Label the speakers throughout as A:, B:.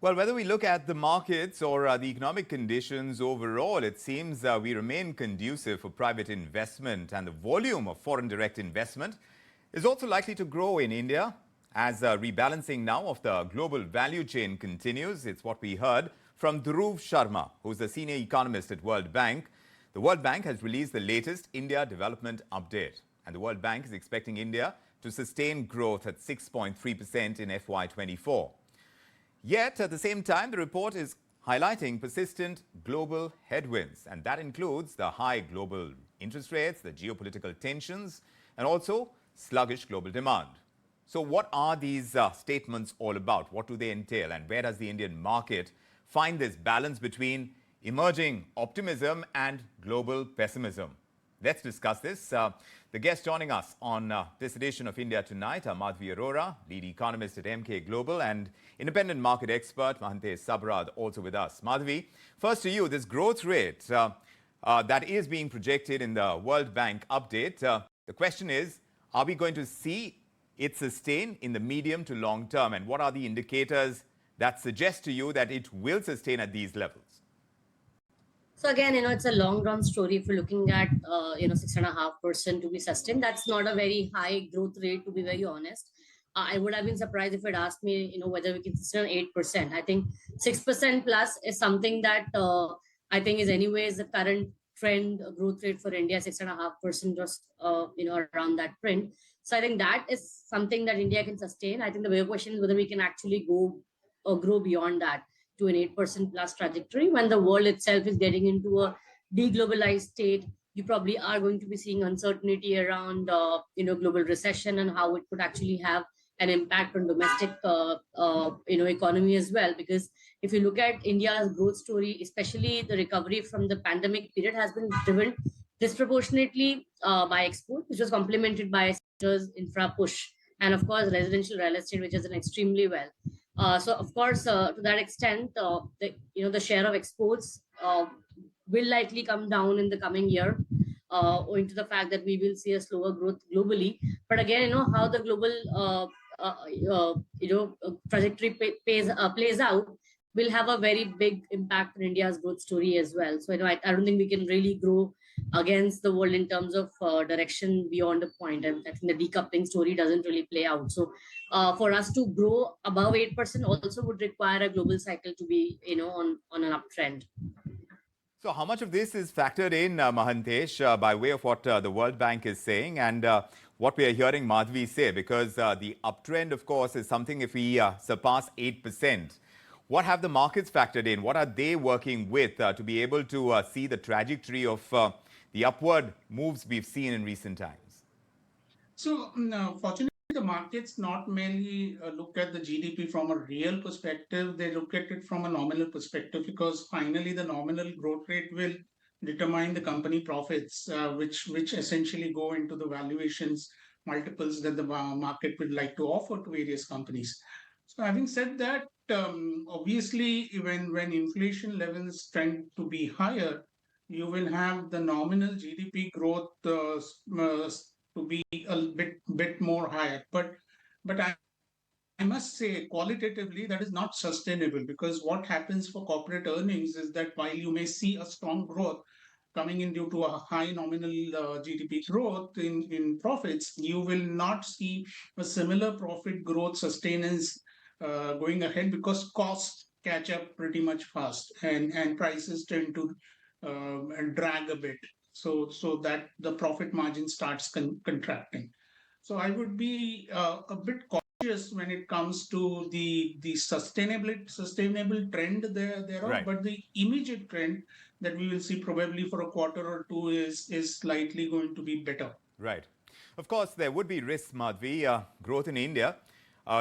A: Well, whether we look at the markets or the economic conditions overall, it seems we remain conducive for private investment, and the volume of foreign direct investment is also likely to grow in India as rebalancing now of the global value chain continues. It's what we heard from Dhruv Sharma, who's a senior economist at World Bank. The World Bank has released the latest India development update, and the World Bank is expecting India to sustain growth at 6.3% in FY24. Yet, at the same time, the report is highlighting persistent global headwinds, and that includes the high global interest rates, the geopolitical tensions, and also sluggish global demand. So what are these statements all about? What do they entail? And where does the Indian market find this balance between emerging optimism and global pessimism? Let's discuss this. The guests joining us on this edition of India Tonight are Madhavi Arora, lead economist at Emkay Global, and independent market expert Mahantesh Sabarad, also with us. Madhavi, first to you, this growth rate that is being projected in the World Bank update, the question is, are we going to see it sustain in the medium to long term? And what are the indicators that suggest to you that it will sustain at these levels?
B: So again, it's a long run story. If you're looking at, 6.5% to be sustained, that's not a very high growth rate, to be very honest. I would have been surprised if you'd asked me, whether we can sustain 8%. I think 6% plus is something that I think is anyways the current trend growth rate for India, 6.5%, just, around that print. So I think that is something that India can sustain. I think the bigger question is whether we can actually go or grow beyond that to an 8% plus trajectory when the world itself is getting into a deglobalized state. You probably are going to be seeing uncertainty around, global recession and how it could actually have an impact on domestic, economy as well. Because if you look at India's growth story, especially the recovery from the pandemic period, has been driven disproportionately by export, which was complemented by sectors infra push, and of course residential real estate, which has done extremely well. So of course, to that extent, the share of exports will likely come down in the coming year, owing to the fact that we will see a slower growth globally. But again, how the global trajectory plays out will have a very big impact on India's growth story as well. So I don't think we can really grow against the world in terms of direction beyond a point. And I think the decoupling story doesn't really play out. So for us to grow above 8% also would require a global cycle to be, on an uptrend.
A: So how much of this is factored in, Mahantesh, by way of what the World Bank is saying and what we are hearing Madhavi say? Because the uptrend, of course, is something if we surpass 8%. What have the markets factored in? What are they working with to be able to see the trajectory of the upward moves we've seen in recent times?
C: So, fortunately, the markets not merely look at the GDP from a real perspective, they look at it from a nominal perspective, because finally the nominal growth rate will determine the company profits, which essentially go into the valuations multiples that the market would like to offer to various companies. So having said that, obviously, when inflation levels tend to be higher, you will have the nominal GDP growth to be a bit more higher. But I must say, qualitatively, that is not sustainable, because what happens for corporate earnings is that while you may see a strong growth coming in due to a high nominal GDP growth in profits, you will not see a similar profit growth sustenance going ahead, because costs catch up pretty much fast and prices tend to drag a bit, so that the profit margin starts contracting. So I would be a bit cautious when it comes to the sustainable trend thereof,
A: Right.
C: But the immediate trend that we will see probably for a quarter or two is slightly going to be better.
A: Right. Of course, there would be risks, Madhavi. Growth in India,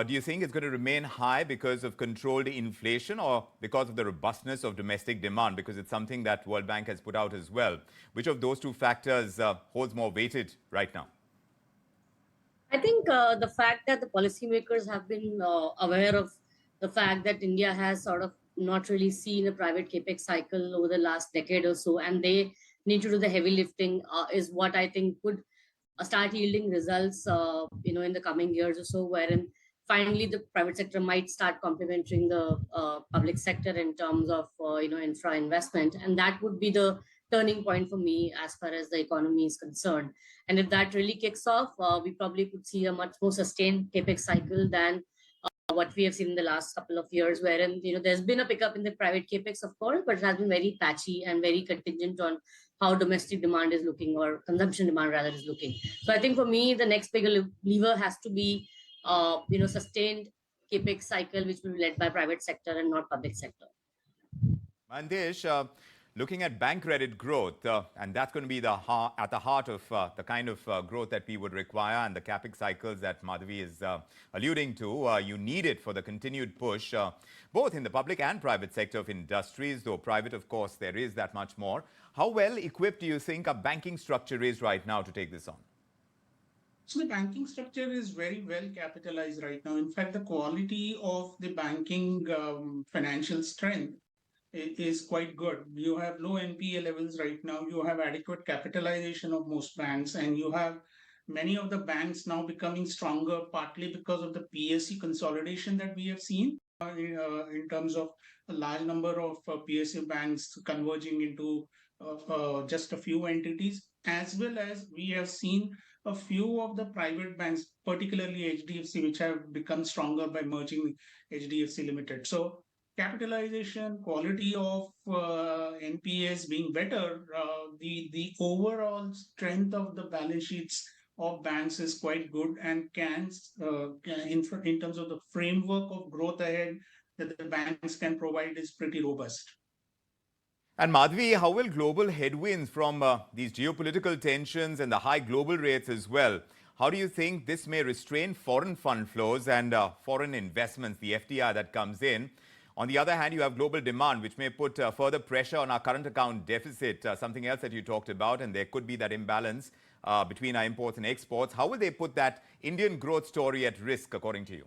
A: do you think it's going to remain high because of controlled inflation or because of the robustness of domestic demand? Because it's something that World Bank has put out as well. Which of those two factors holds more weighted right now?
B: I think the fact that the policymakers have been aware of the fact that India has sort of not really seen a private capex cycle over the last decade or so, and they need to do the heavy lifting, is what I think could start yielding results, in the coming years or so, wherein finally the private sector might start complementing the public sector in terms of infra investment, and that would be the turning point for me as far as the economy is concerned. And if that really kicks off, we probably could see a much more sustained capex cycle than what we have seen in the last couple of years, wherein there's been a pickup in the private capex, of course, but it has been very patchy and very contingent on how domestic demand is looking, or consumption demand rather is looking. So I think for me, the next bigger lever has to be sustained capex cycle, which will be led by private sector and not public sector.
A: Mahantesh, looking at bank credit growth, and that's going to be at the heart of the kind of growth that we would require, and the capex cycles that Madhavi is alluding to. You need it for the continued push, both in the public and private sector of industries, though private, of course, there is that much more. How well equipped do you think our banking structure is right now to take this on?
C: So the banking structure is very well capitalized right now. In fact, the quality of the banking financial strength is quite good. You have low NPA levels right now. You have adequate capitalization of most banks, and you have many of the banks now becoming stronger, partly because of the PSU consolidation that we have seen in terms of a large number of PSU banks converging into just a few entities, as well as we have seen a few of the private banks, particularly HDFC, which have become stronger by merging HDFC Limited. So capitalization, quality of NPAs being better, the overall strength of the balance sheets of banks is quite good, and in terms of the framework of growth ahead that the banks can provide is pretty robust.
A: And Madhavi, how will global headwinds from these geopolitical tensions and the high global rates as well, how do you think this may restrain foreign fund flows and foreign investments, the FDI that comes in? On the other hand, you have global demand, which may put further pressure on our current account deficit, something else that you talked about, and there could be that imbalance between our imports and exports. How will they put that Indian growth story at risk, according to you?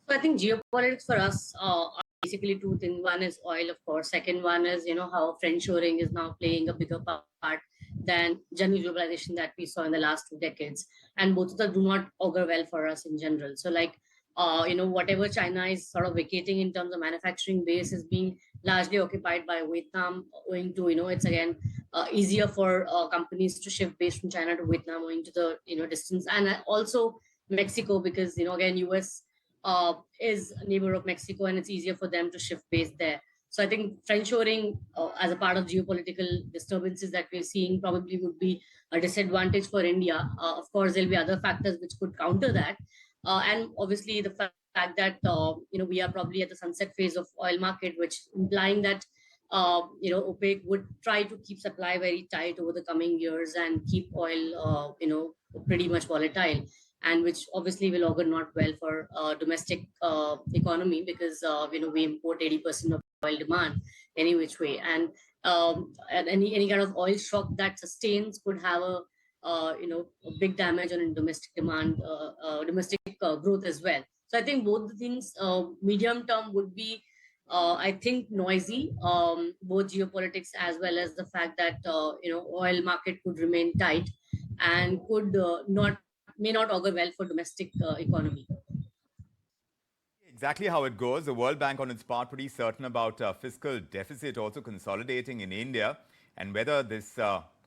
B: So I think geopolitics for us are basically two things. One is oil, of course. Second one is, how friendshoring is now playing a bigger part than general globalization that we saw in the last 2 decades. And both of them do not augur well for us in general. So whatever China is sort of vacating in terms of manufacturing base is being largely occupied by Vietnam, owing to, it's again easier for companies to shift base from China to Vietnam owing to the, distance. And also Mexico, because, again, US is a neighbor of Mexico, and it's easier for them to shift base there. So I think friendshoring as a part of geopolitical disturbances that we're seeing probably would be a disadvantage for India. Of course, there'll be other factors which could counter that. And obviously the fact that, we are probably at the sunset phase of oil market, which implying that, OPEC would try to keep supply very tight over the coming years and keep oil, pretty much volatile, and which obviously will augur not well for domestic economy, because, we import 80% of oil demand any which way. And any kind of oil shock that sustains could have a big damage on domestic demand, domestic growth as well. So I think both the things, medium term, would be, I think, noisy, both geopolitics as well as the fact that, oil market could remain tight and may not augur well for domestic economy.
A: Exactly how it goes. The World Bank, on its part, pretty certain about fiscal deficit also consolidating in India, and whether this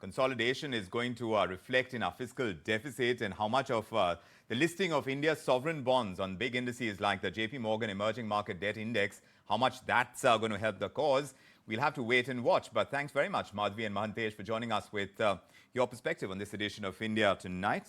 A: consolidation is going to reflect in our fiscal deficit, and how much of the listing of India's sovereign bonds on big indices like the JP Morgan Emerging Market Debt Index, how much that's going to help the cause. We'll have to wait and watch. But thanks very much, Madhavi and Mahantesh, for joining us with your perspective on this edition of India Tonight.